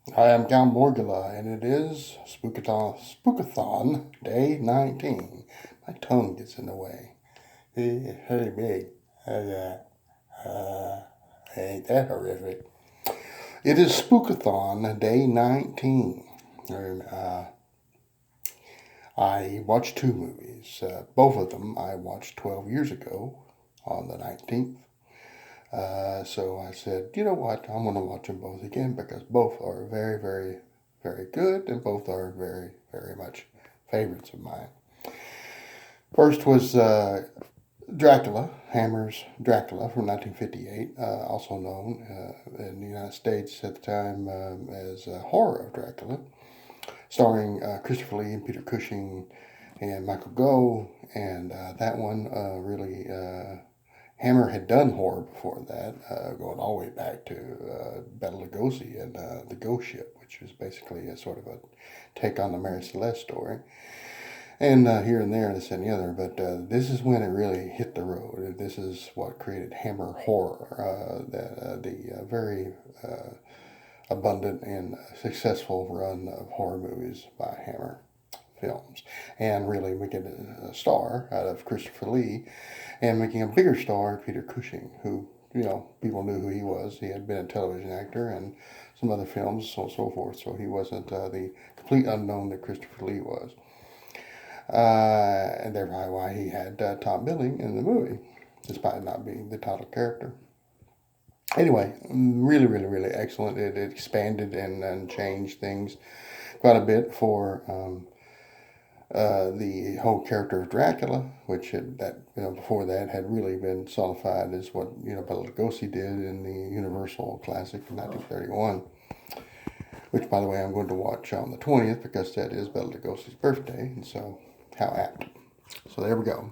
I am Count Morgula, and it is Spookathon Day 19. My tongue gets in the way. Hey, big. Ain't that horrific? It is Spookathon Day 19. And, I watched two movies. Both of them I watched 12 years ago on the 19th. So I said, you know what? I'm going to watch them both again because both are very, very, very good and both are very, very much favorites of mine. First was Dracula, Hammer's Dracula from 1958, also known in the United States at the time as Horror of Dracula, starring Christopher Lee and Peter Cushing and Michael Gough. And that one really Hammer had done horror before that, going all the way back to Bela Lugosi and The Ghost Ship, which was basically a sort of a take on the Mary Celeste story. And here and there, this and the other. But this is when it really hit the road. This is what created Hammer horror, the very abundant and successful run of horror movies by Hammer films, and really making a star out of Christopher Lee and making a bigger star Peter Cushing, who, people knew who he was. He had been a television actor and some other films, so on and so forth, so he wasn't the complete unknown that Christopher Lee was. And thereby why he had top billing in the movie, despite not being the title character. Anyway, really, really, really excellent. It expanded and changed things quite a bit for the whole character of Dracula, which before that had really been solidified as what Bela Lugosi did in the Universal classic in 1931. Which, by the way, I'm going to watch on the 20th because that is Bela Lugosi's birthday, and so how apt. So there we go.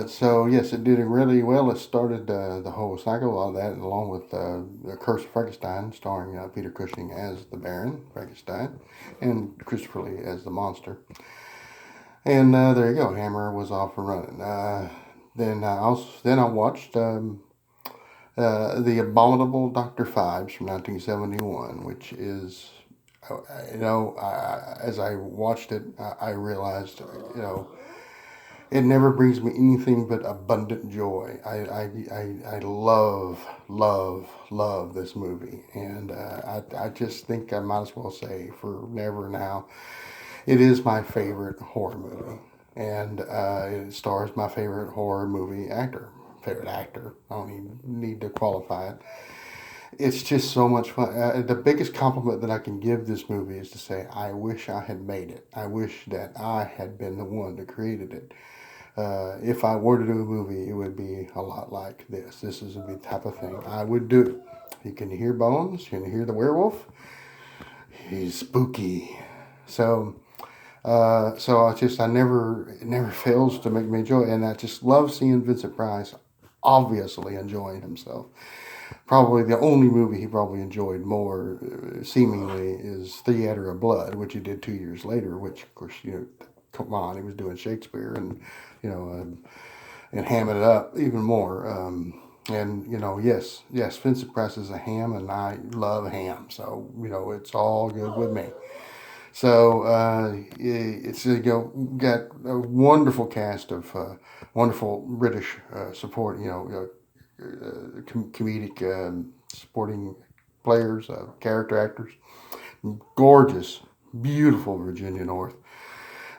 So yes, it did really well. It started the whole cycle of that, along with The Curse of Frankenstein, starring Peter Cushing as the Baron Frankenstein and Christopher Lee as the monster. And there you go. Hammer was off and running. Then I watched the Abominable Dr. Phibes from 1971, which is as I watched it, I realized it never brings me anything but abundant joy. I love this movie. And I just think I might as well say forever now, it is my favorite horror movie. And it stars my favorite horror movie actor. Favorite actor. I don't even need to qualify it. It's just so much fun. The biggest compliment that I can give this movie is to say, I wish I had made it. I wish that I had been the one that created it. If I were to do a movie, it would be a lot like this. This is the type of thing I would do. You can hear Bones. You can hear the werewolf. He's spooky. I never, it never fails to make me enjoy it. And I just love seeing Vincent Price obviously enjoying himself. Probably the only movie he probably enjoyed more, seemingly, is Theater of Blood, which he did 2 years later, which, of course, come on, he was doing Shakespeare and, and hamming it up even more. Yes, Vincent Price is a ham, and I love ham, so, it's all good with me. So it's got a wonderful cast of wonderful British support, comedic supporting players, character actors, gorgeous, beautiful Virginia North.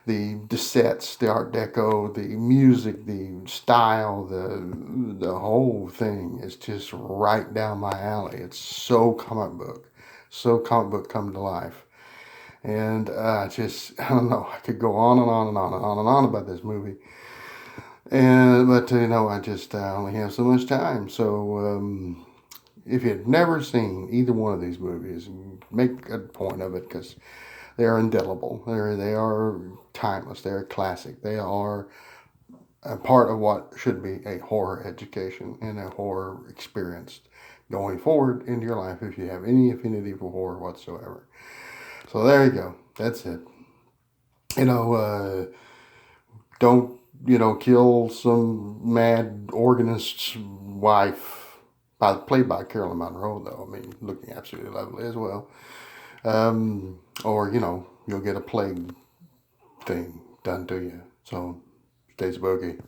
The sets, the Art Deco, the music, the style, the whole thing is just right down my alley. It's so comic book come to life. And I don't know, I could go on and on and on and on and on about this movie. But I just only have so much time. So if you've never seen either one of these movies, make a point of it because they are indelible. They are timeless. They are classic. They are a part of what should be a horror education and a horror experience going forward into your life if you have any affinity for horror whatsoever. So there you go. That's it. Don't kill some mad organist's wife played by Carolyn Monroe, though. I mean, looking absolutely lovely as well. Or, you'll get a plague thing done to you. So stay spooky.